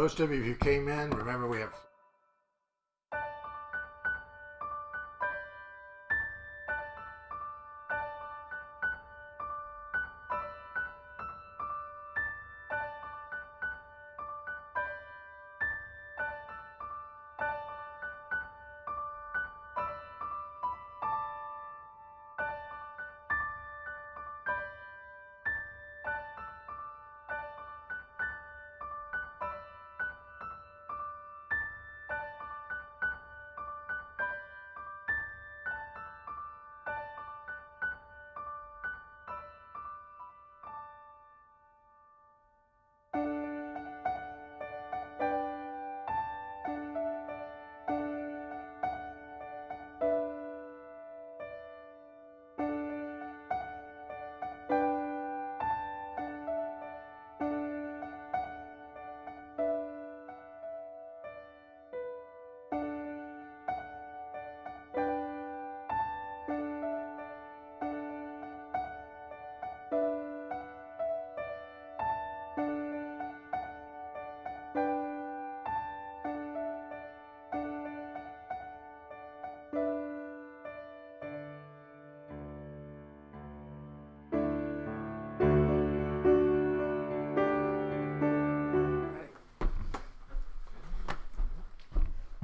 Most of you, if you came in, remember we have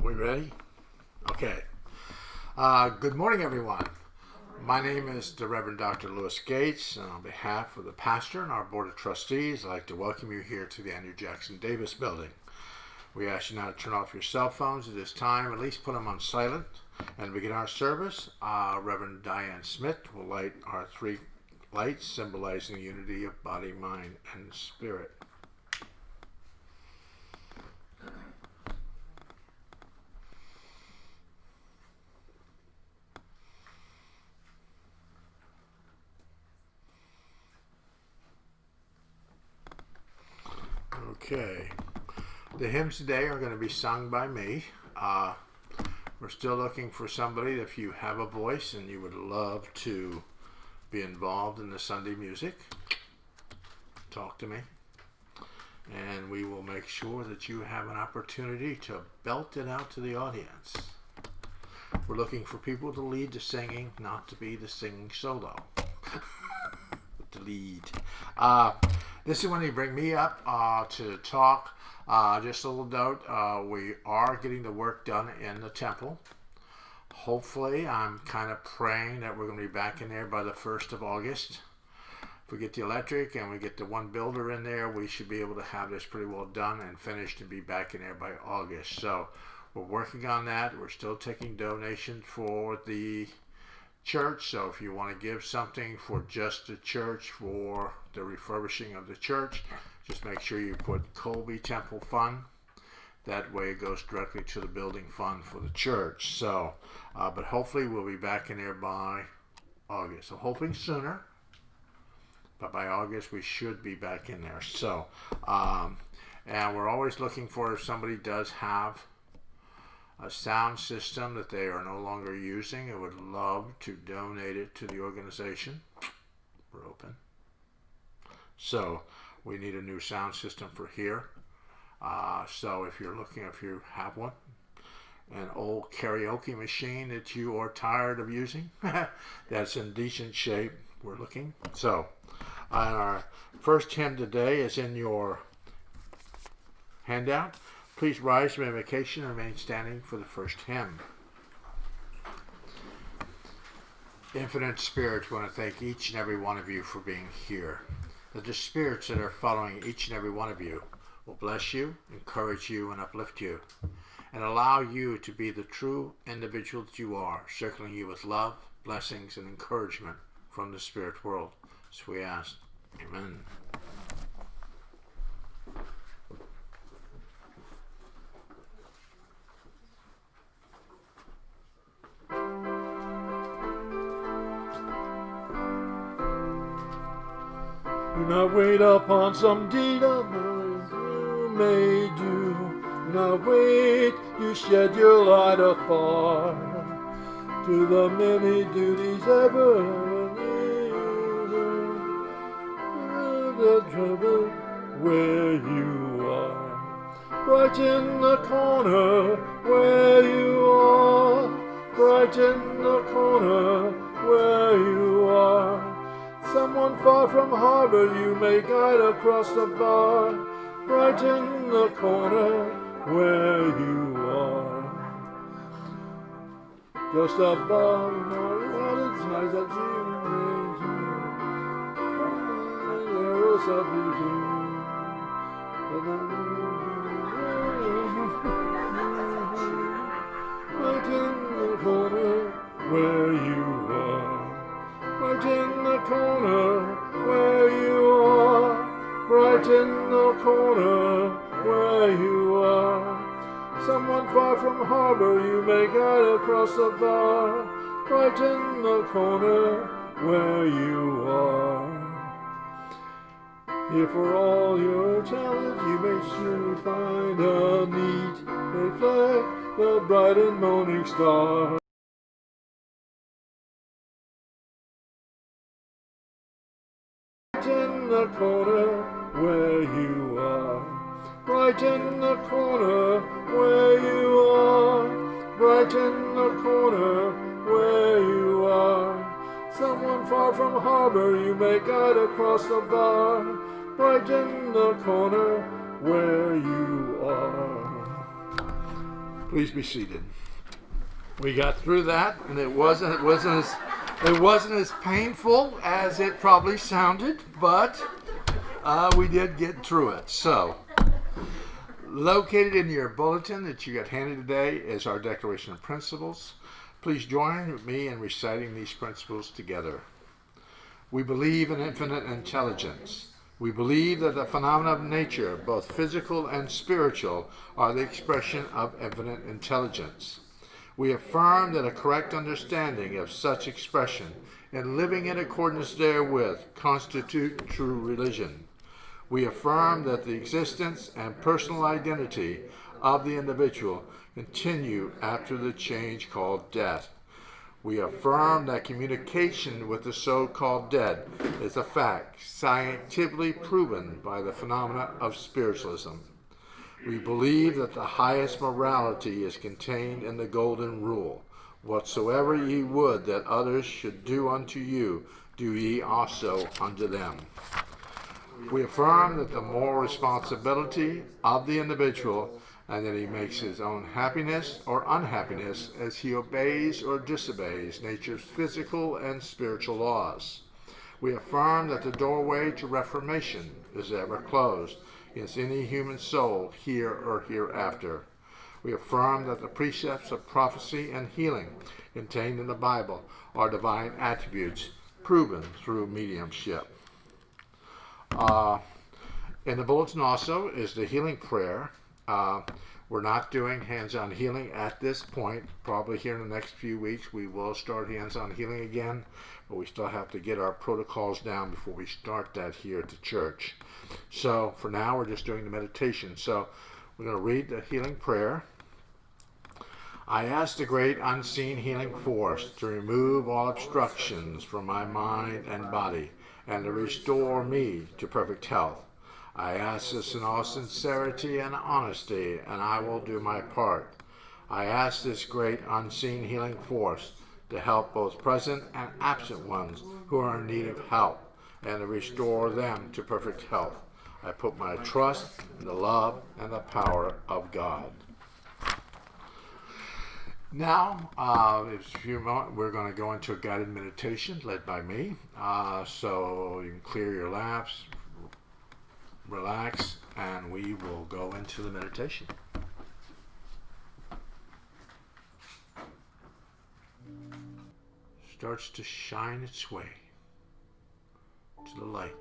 We ready? Okay. Good morning, everyone. My name is the Reverend Dr. Lewis Gates, and on behalf of the pastor and our Board of Trustees, I'd like to welcome you here to the Andrew Jackson Davis Building. We ask you now to turn off your cell phones at this time, at least put them on silent. And to begin our service, Reverend Diane Smith will light our 3 lights symbolizing the unity of body, mind, and spirit. Okay, the hymns today are going to be sung by me. We're still looking for somebody. If you have a voice and you would love to be involved in the Sunday music, talk to me, and we will make sure that you have an opportunity to belt it out to the audience. We're looking for people to lead the singing, not to be the singing solo. To lead. This is when you bring me up to talk. Just a little note, we are getting the work done in the temple. Hopefully, I'm kind of praying that we're going to be back in there by the 1st of August. If we get the electric and we get the one builder in there, we should be able to have this pretty well done and finished and be back in there by August. So we're working on that. We're still taking donations for the church, so if you want to give something for just the church for the refurbishing of the church, just make sure you put Colby Temple Fund. That way it goes directly to the building fund for the church. So but hopefully we'll be back in there by August. So hoping sooner, but by August we should be back in there. So and we're always looking for, if somebody does have a sound system that they are no longer using and would love to donate it to the organization, we're open. So we need a new sound system for here. So if you're looking, if you have one, an old karaoke machine that you are tired of using, that's in decent shape, we're looking. So our first hymn today is in your handout. Please rise from invocation and remain standing for the first hymn. Infinite Spirits, we want to thank each and every one of you for being here. That the spirits that are following each and every one of you will bless you, encourage you, and uplift you, and allow you to be the true individual that you are, circling you with love, blessings, and encouragement from the spirit world. So we ask, Amen. Do not wait upon some deed of mine you may do. Do not wait to shed your light afar to the many duties ever near the trouble where you are. Brighten the corner where you are. Brighten the corner where you are. Someone far from harbor you may guide across the bar. Brighten the corner where you are. Just above my water ties that you there is a beauty. Right in the corner where you are. Right in the corner where you are. Right in the corner where you are. Someone far from harbor you may guide across the bar. Right in the corner where you are. Here for all your talent you may soon find a neat reflect the bright and morning star. Right in the corner where you are. Right in the corner where you are. Right in the corner where you are. Someone far from harbor you may guide across the bar. Right in the corner where you are. Please be seated. We got through that, and it wasn't as painful as it probably sounded, but we did get through it. So, located in your bulletin that you got handed today is our Declaration of Principles. Please join with me in reciting these principles together. We believe in infinite intelligence. We believe that the phenomena of nature, both physical and spiritual, are the expression of infinite intelligence. We affirm that a correct understanding of such expression and living in accordance therewith constitute true religion. We affirm that the existence and personal identity of the individual continue after the change called death. We affirm that communication with the so-called dead is a fact scientifically proven by the phenomena of spiritualism. We believe that the highest morality is contained in the golden rule. Whatsoever ye would that others should do unto you, do ye also unto them. We affirm that the moral responsibility of the individual and that he makes his own happiness or unhappiness as he obeys or disobeys nature's physical and spiritual laws. We affirm that the doorway to reformation is ever closed against any human soul here or hereafter. We affirm that the precepts of prophecy and healing contained in the Bible are divine attributes proven through mediumship. In the bulletin also is the healing prayer. We're not doing hands-on healing at this point. Probably here in the next few weeks we will start hands-on healing again, but we still have to get our protocols down before we start that here at the church. So for now we're just doing the meditation. So we're going to read the healing prayer. I ask the great unseen healing force to remove all obstructions from my mind and body and to restore me to perfect health. I ask this in all sincerity and honesty, and I will do my part. I ask this great unseen healing force to help both present and absent ones who are in need of help, and to restore them to perfect health. I put my trust in the love and the power of God. Now, in a few moments, we're going to go into a guided meditation led by me. So you can clear your laps, relax, and we will go into the meditation. Starts to shine its way to the light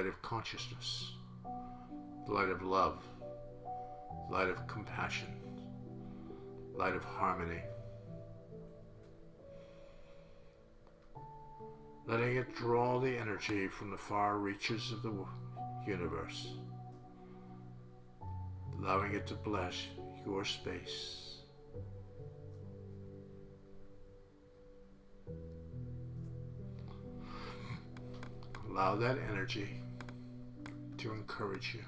of consciousness, the light of love, light of compassion, light of harmony. Letting it draw the energy from the far reaches of the universe, allowing it to bless your space. Allow that energy to encourage you.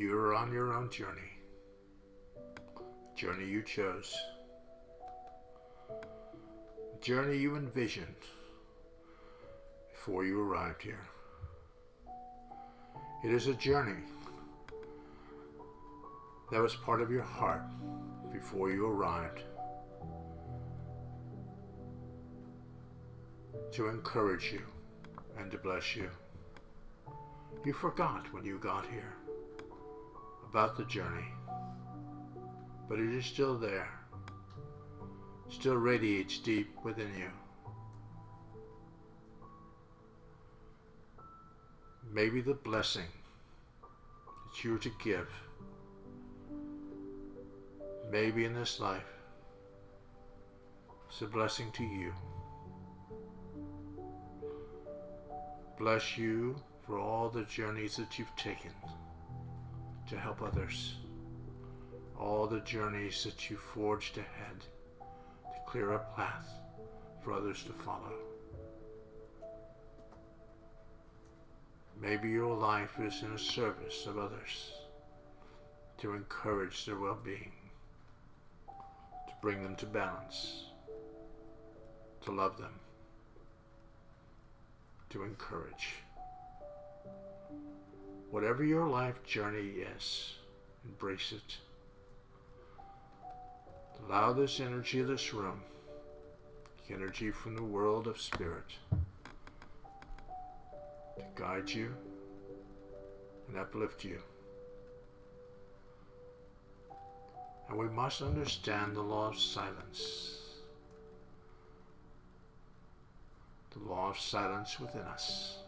You're on your own journey. Journey you chose. The journey you envisioned before you arrived here. It is a journey that was part of your heart before you arrived, to encourage you and to bless you. You forgot when you got here about the journey, but it is still there, still radiates deep within you. Maybe the blessing that you are to give, maybe in this life, is a blessing to you. Bless you for all the journeys that you've taken to help others, all the journeys that you forged ahead to clear a path for others to follow. Maybe your life is in a service of others, to encourage their well-being, to bring them to balance, to love them, to encourage. Whatever your life journey is, embrace it. Allow this energy of this room, the energy from the world of spirit, to guide you and uplift you. And we must understand the law of silence. The law of silence within us.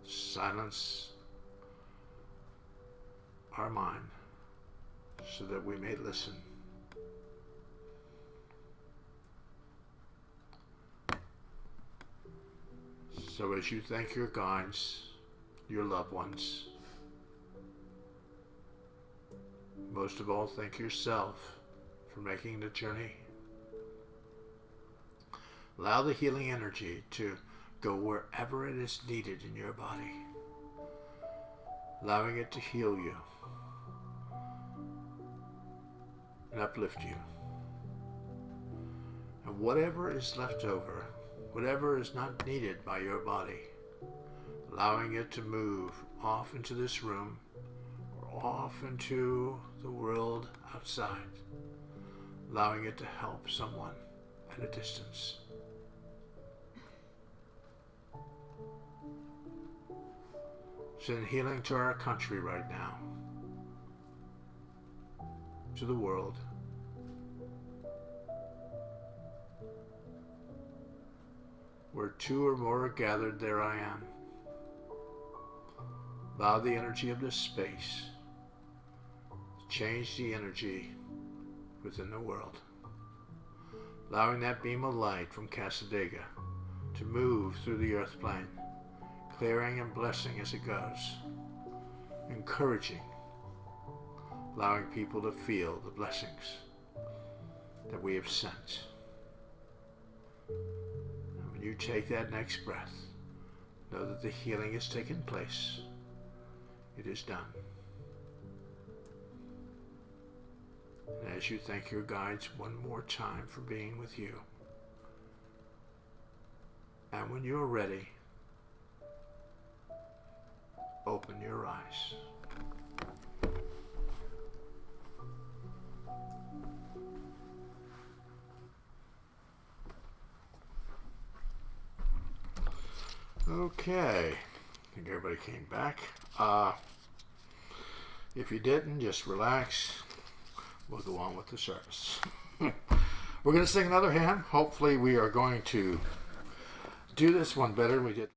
Silence our mind so that we may listen. So as you thank your guides, your loved ones, most of all thank yourself for making the journey. Allow the healing energy to go wherever it is needed in your body, allowing it to heal you and uplift you. And whatever is left over, whatever is not needed by your body, allowing it to move off into this room or off into the world outside, allowing it to help someone at a distance. Send healing to our country right now, to the world. Where two or more are gathered, there I am. Allow the energy of this space to change the energy within the world. Allowing that beam of light from Cassadaga to move through the earth plane, clearing and blessing as it goes, encouraging, allowing people to feel the blessings that we have sent. And when you take that next breath, know that the healing has taken place. It is done. And as you thank your guides one more time for being with you, and when you're ready, open your eyes. Okay, I think everybody came back. If you didn't, just relax. We'll go on with the service. We're going to sing another hymn. Hopefully we are going to do this one better than we did.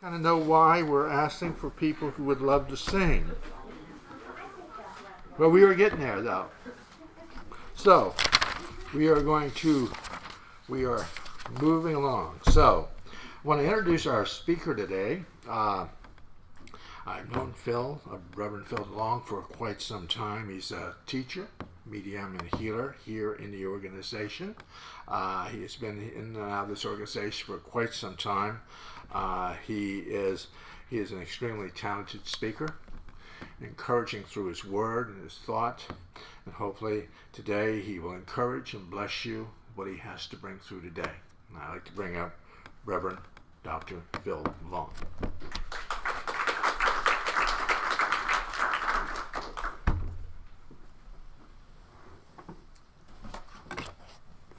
Kind of know why we're asking for people who would love to sing. Well, we are getting there, though. So, we are moving along. So, I want to introduce our speaker today. I've known Reverend Phil DeLong, for quite some time. He's a teacher, medium, and healer here in the organization. He has been in and out of this organization for quite some time. He is an extremely talented speaker, encouraging through his word and his thought. And hopefully today he will encourage and bless you what he has to bring through today. And I'd like to bring up Reverend Dr. Phil DeLong.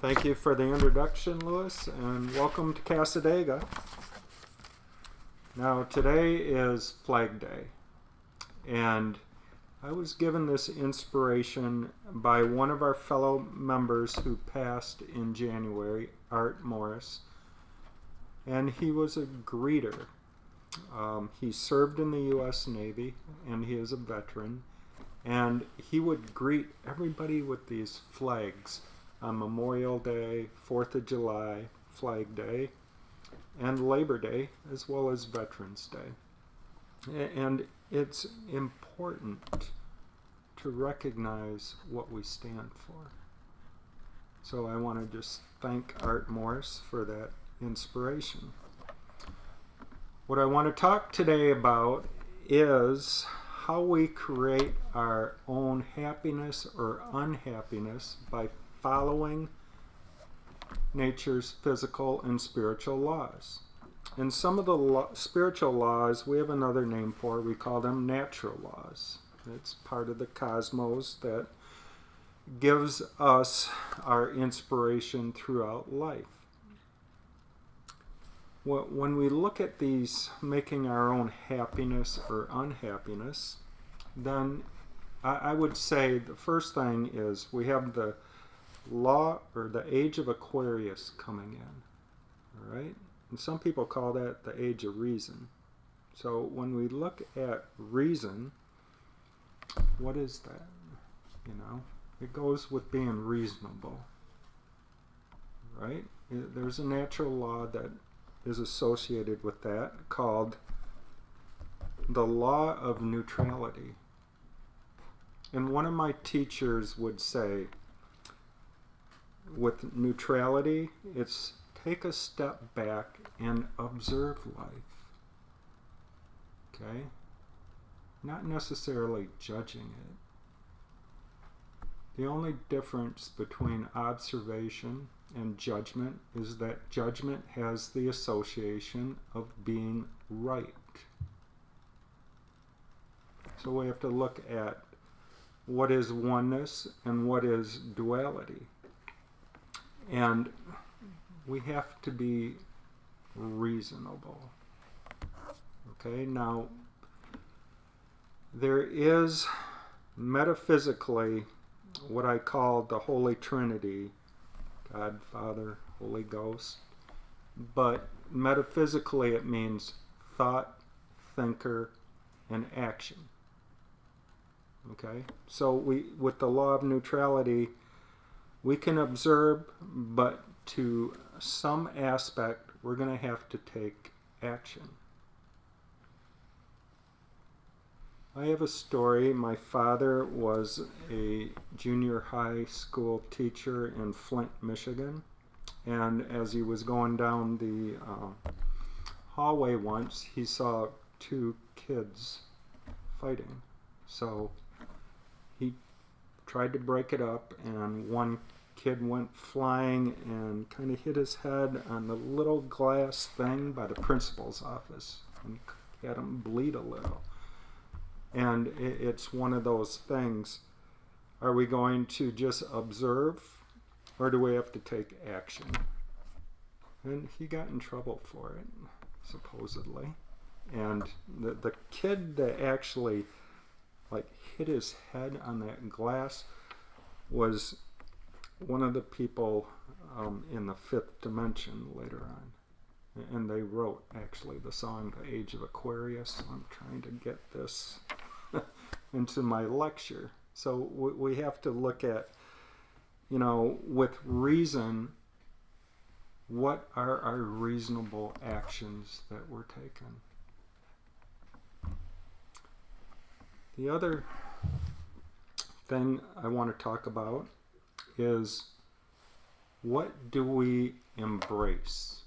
Thank you for the introduction, Louis, and welcome to Cassadaga. Now, today is Flag Day, and I was given this inspiration by one of our fellow members who passed in January, Art Morris, and he was a greeter. He served in the U.S. Navy, and he is a veteran, and he would greet everybody with these flags on Memorial Day, 4th of July, Flag Day, and Labor Day, as well as Veterans Day. And it's important to recognize what we stand for. So I want to just thank Art Morris for that inspiration. What I want to talk today about is how we create our own happiness or unhappiness by following nature's physical and spiritual laws. And some of the spiritual laws we have another name for. We call them natural laws. It's part of the cosmos that gives us our inspiration throughout life. When we look at these making our own happiness or unhappiness, then I would say the first thing is we have the law or the Age of Aquarius coming in, all right? And some people call that the Age of Reason. So when we look at reason, what is that? You know, it goes with being reasonable, right? There's a natural law that is associated with that called the law of neutrality. And one of my teachers would say, with neutrality, it's take a step back and observe life. Okay? Not necessarily judging it. The only difference between observation and judgment is that judgment has the association of being right. So we have to look at what is oneness and what is duality. And we have to be reasonable. Okay, now there is metaphysically what I call the Holy Trinity, God, Father, Holy Ghost. But metaphysically it means thought, thinker, and action. Okay, so with the law of neutrality, we can observe, but to some aspect, we're going to have to take action. I have a story. My father was a junior high school teacher in Flint, Michigan. And as he was going down the hallway once, he saw two kids fighting. So he tried to break it up, and one kid went flying and kind of hit his head on the little glass thing by the principal's office and had him bleed a little. And it's one of those things. Are we going to just observe, or do we have to take action? And he got in trouble for it, supposedly. And the kid that actually hit his head on that glass was one of the people in the fifth dimension later on. and they wrote actually the song The Age of Aquarius. So I'm trying to get this into my lecture. So we have to look at, with reason, what are our reasonable actions that we're taking? The other thing I want to talk about is, what do we embrace?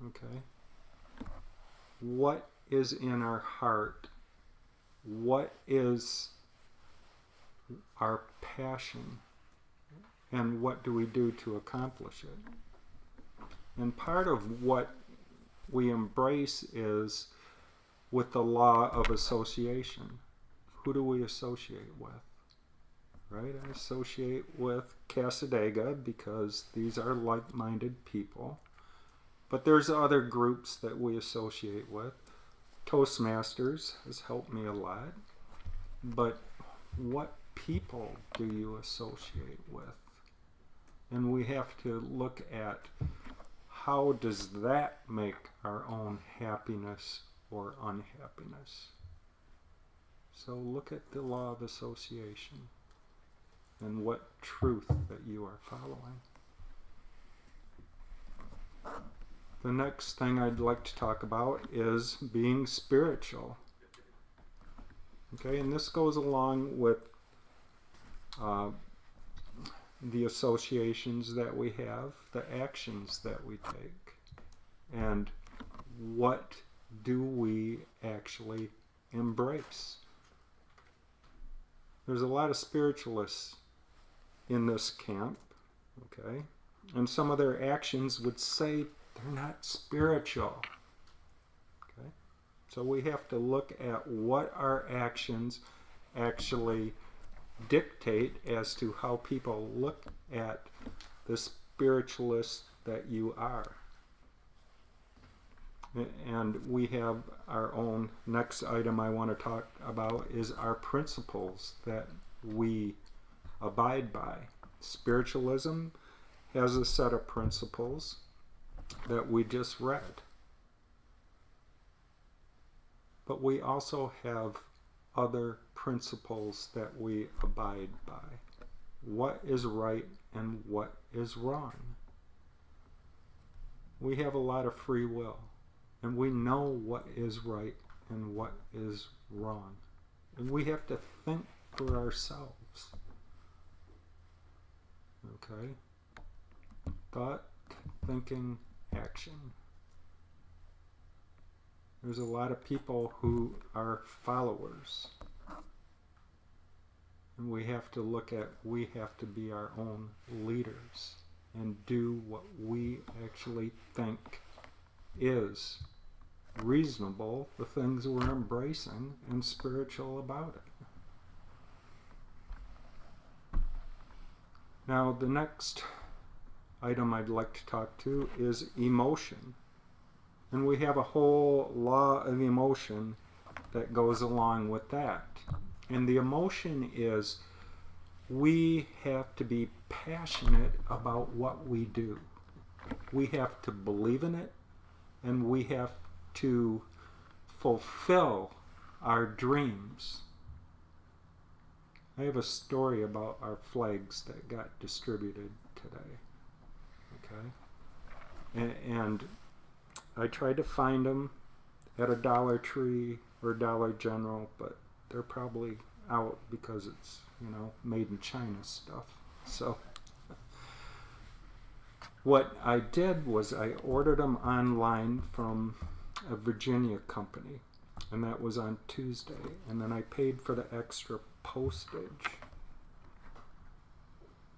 Okay? What is in our heart? What is our passion? And what do we do to accomplish it? And part of what we embrace is with the law of association. Who do we associate with? Right? I associate with Cassadaga because these are like-minded people. But there's other groups that we associate with. Toastmasters has helped me a lot. But what people do you associate with? And we have to look at, how does that make our own happiness or unhappiness? So look at the law of association and what truth that you are following. The next thing I'd like to talk about is being spiritual. Okay, and this goes along with the associations that we have, the actions that we take, and what do we actually embrace. There's a lot of spiritualists in this camp, okay, and some of their actions would say they're not spiritual. Okay, so we have to look at what our actions actually dictate as to how people look at the spiritualist that you are. And we have our own next item I want to talk about is our principles that we abide by. Spiritualism has a set of principles that we just read. But we also have other principles that we abide by. What is right and what is wrong? We have a lot of free will, and we know what is right and what is wrong. And we have to think for ourselves. Okay? Thought, thinking, action. There's a lot of people who are followers. And we have to look at, we have to be our own leaders and do what we actually think is reasonable, the things we're embracing, and spiritual about it. Now, the next item I'd like to talk to is emotion. And we have a whole law of emotion that goes along with that. And the emotion is, we have to be passionate about what we do. We have to believe in it, and we have to fulfill our dreams. I have a story about our flags that got distributed today. Okay? And I tried to find them at a Dollar Tree or Dollar General, but they're probably out because it's, made in China stuff. So what I did was I ordered them online from a Virginia company, and that was on Tuesday, and then I paid for the extra postage.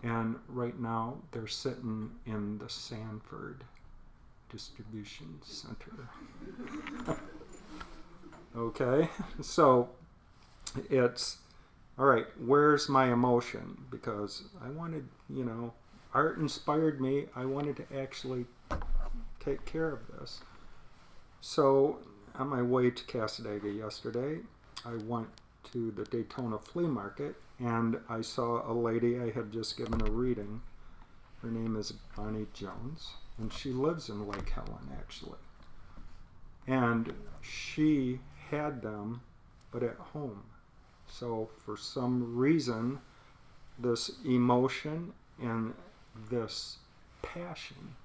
And right now they're sitting in the Sanford distribution center. Okay, so it's all right, where's my emotion? Because I wanted, art inspired me. I wanted to actually take care of this. So on my way to Cassadaga yesterday, I went to the Daytona Flea Market, and I saw a lady I had just given a reading. Her name is Bonnie Jones. and she lives in Lake Helen, actually. And she had them, but at home. So for some reason, this emotion and this passion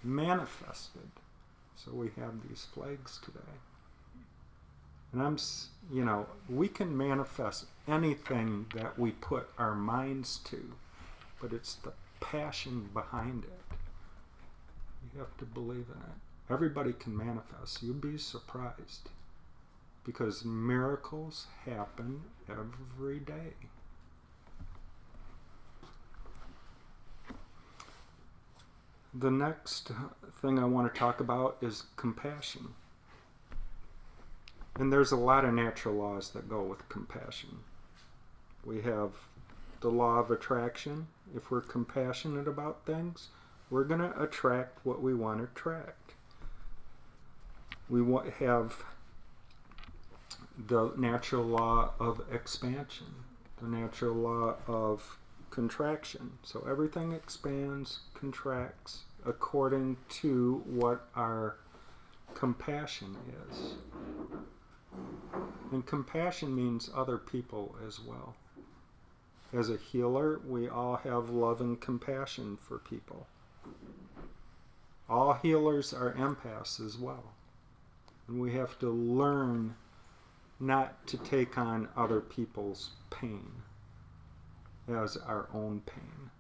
manifested. So we have these flags today. And we can manifest anything that we put our minds to, but it's the passion behind it. You have to believe in it. Everybody can manifest. You'd be surprised, because miracles happen every day. The next thing I want to talk about is compassion. And there's a lot of natural laws that go with compassion. We have the law of attraction. If we're compassionate about things, we're going to attract what we want to attract. We have the natural law of expansion, the natural law of contraction. So everything expands, contracts according to what our compassion is. And compassion means other people as well. As a healer, we all have love and compassion for people. All healers are empaths as well. And we have to learn not to take on other people's pain as our own pain.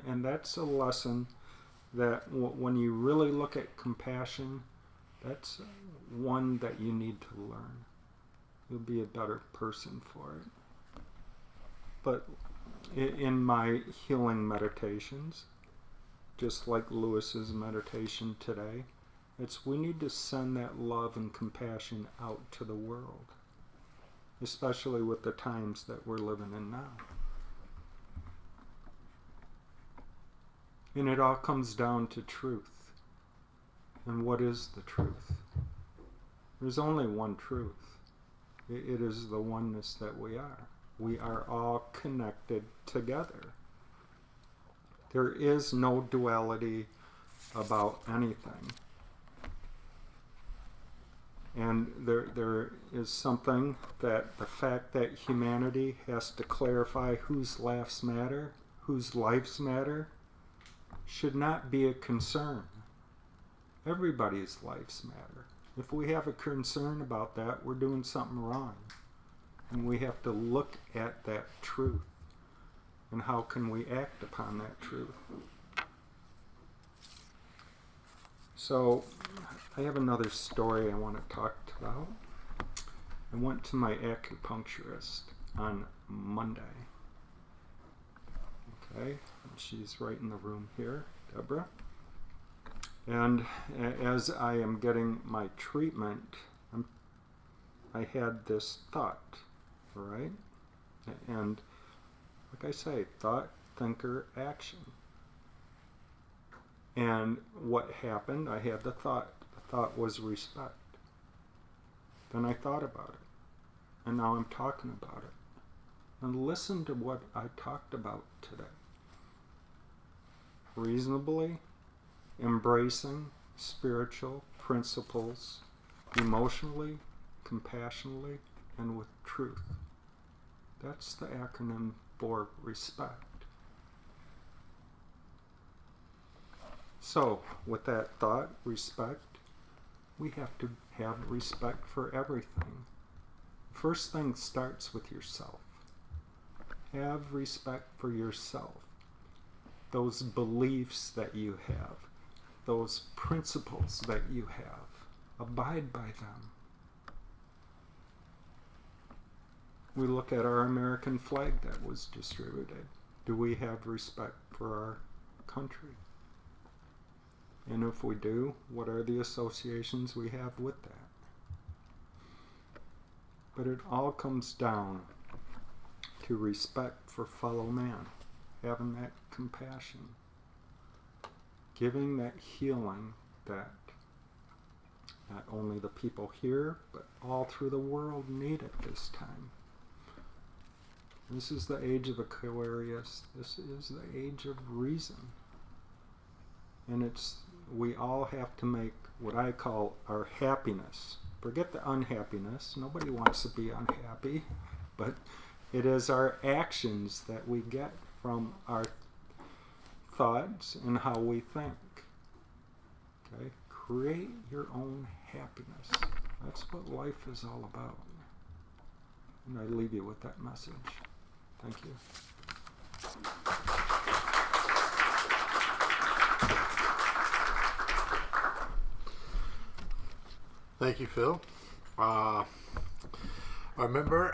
And that's a lesson that when you really look at compassion, that's one that you need to learn. You'll be a better person for it. But in my healing meditations, just like Lewis's meditation today, we need to send that love and compassion out to the world, especially with the times that we're living in now. And it all comes down to truth. And what is the truth? There's only one truth. It is the oneness that we are. We are all connected together. There is no duality about anything. And there is something that the fact that humanity has to clarify whose lives matter, should not be a concern. Everybody's lives matter. If we have a concern about that, we're doing something wrong. And we have to look at that truth. And how can we act upon that truth? So, I have another story I want to talk about. I went to my acupuncturist on Monday. Okay, and she's right in the room here, Deborah. And as I am getting my treatment, I had this thought, all right? And like I say, thought, thinker, action. And what happened, I had the thought. The thought was respect. Then I thought about it. And now I'm talking about it. And listen to what I talked about today. Reasonably embracing spiritual principles, emotionally, compassionately, and with truth. That's the acronym for respect. So, with that thought, respect, we have to have respect for everything. First thing starts with yourself. Have respect for yourself. Those beliefs that you have, those principles that you have, abide by them. We look at our American flag that was distributed. Do we have respect for our country? And if we do, what are the associations we have with that? But it all comes down to respect for fellow man, having that compassion, giving that healing that not only the people here, but all through the world need at this time. This is the age of Aquarius. This is the age of reason. And it's we all have to make what I call our happiness. Forget the unhappiness. Nobody wants to be unhappy, but it is our actions that we get from our thoughts and how we think. Okay? Create your own happiness. That's what life is all about. And I leave you with that message. Thank you. Thank you, Phil. Remember,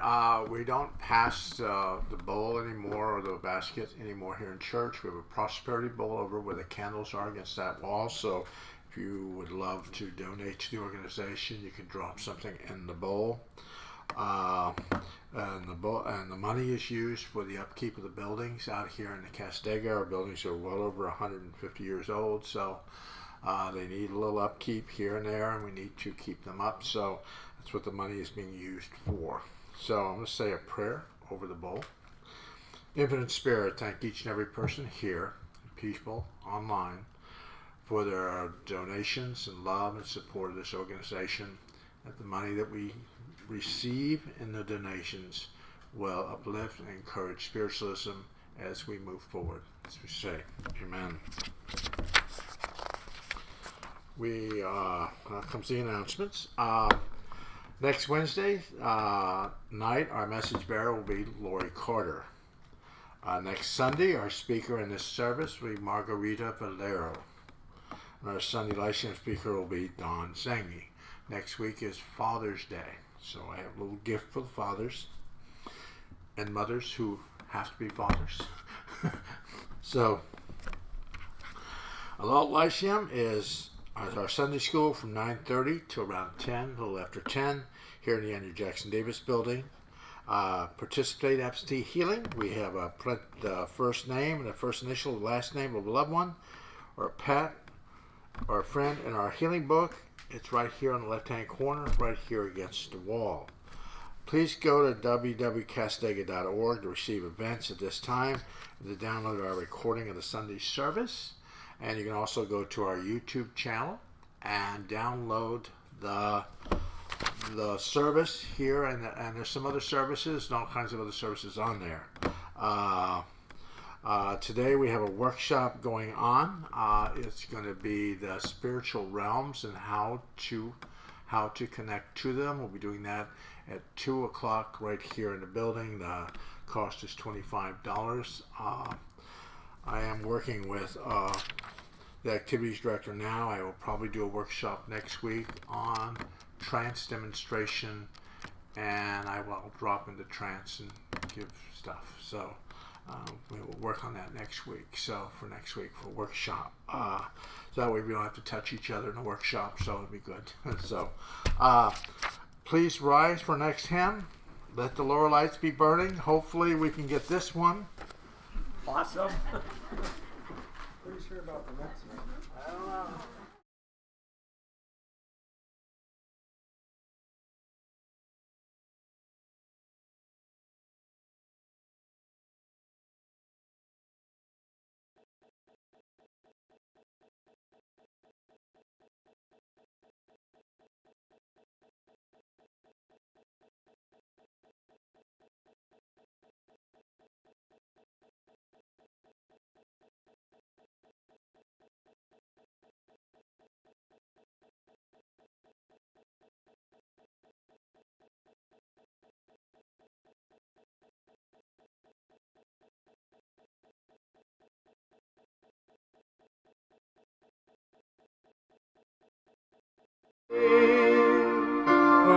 we don't pass the bowl anymore or the basket anymore here in church. We have a prosperity bowl over where the candles are against that wall. So if you would love to donate to the organization, you can drop something in the bowl. And the money is used for the upkeep of the buildings out here in the Cassadaga. Our buildings are well over 150 years old, so they need a little upkeep here and there, and we need to keep them up. So that's what the money is being used for. So I'm going to say a prayer over the bowl. Infinite Spirit, thank each and every person here, people online, for their donations and love and support of this organization. That the money that we receive in the donations will uplift and encourage spiritualism as we move forward. As we say, amen. Comes the announcements. Next Wednesday night, our message bearer will be Lori Carter. Next Sunday, our speaker in this service will be Margarita Valero. And our Sunday licensed speaker will be Don Zangi. Next week is Father's Day. So I have a little gift for the fathers and mothers who have to be fathers. So, Adult Lyceum is our Sunday school from 9:30 to around 10, a little after 10, here in the Andrew Jackson Davis building. Participate absentee healing. We have a first name and a first initial, the last name of a loved one, or a pet, or a friend in our healing book. It's right here on the left-hand corner, right here against the wall. Please go to www.cassadaga.org to receive events at this time and to download our recording of the Sunday service. And you can also go to our YouTube channel and download the service here, and there's some other services and all kinds of other services on there. Today we have a workshop going on. It's going to be the spiritual realms and how to connect to them. We'll be doing that at 2 o'clock right here in the building. The cost is $25. I am working with the activities director now. I will probably do a workshop next week on trance demonstration, and I will drop into trance and give stuff. So we will work on that next week. So for next week for a workshop, so that way we don't have to touch each other in the workshop. So it'll be good. So please rise for next hymn. Let the lower lights be burning. Hopefully we can get this one. Awesome. Pretty sure about the next one. I don't know.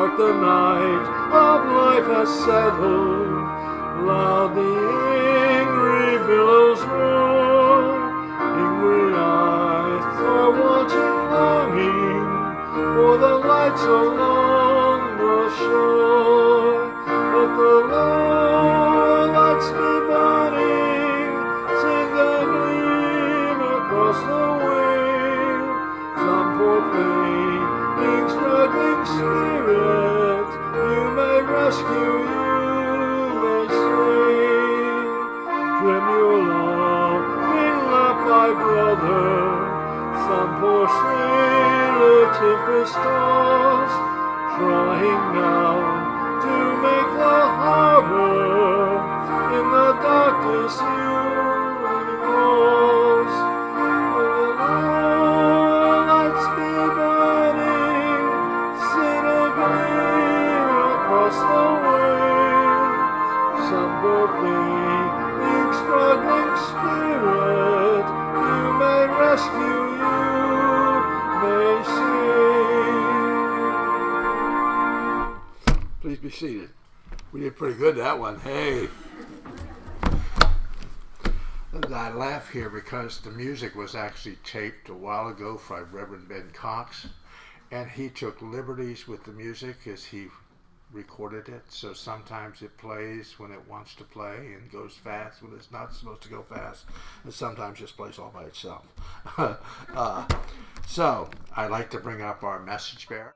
Hark, the night of life has settled, loud the angry billows roar. Angry eyes are watching, longing for the lights along the shore. Let the lower lights be burning, sing the gleam across the wave. Some poor fainting, struggling spirit, you may rescue, you may save. Trim your love, bring love, my brother. Some poor cause, trying now to make the harbor in the darkness human walls. Will the lights be burning, centigrade across the way? Somber fleeing, struggling spirit, you may rescue, you may sing. Please be seated. We did pretty good that one. Hey. I laugh here because the music was actually taped a while ago by Reverend Ben Cox, and he took liberties with the music as he recorded it. So sometimes it plays when it wants to play and goes fast when it's not supposed to go fast, and sometimes just plays all by itself. So I'd like to bring up our message bearer.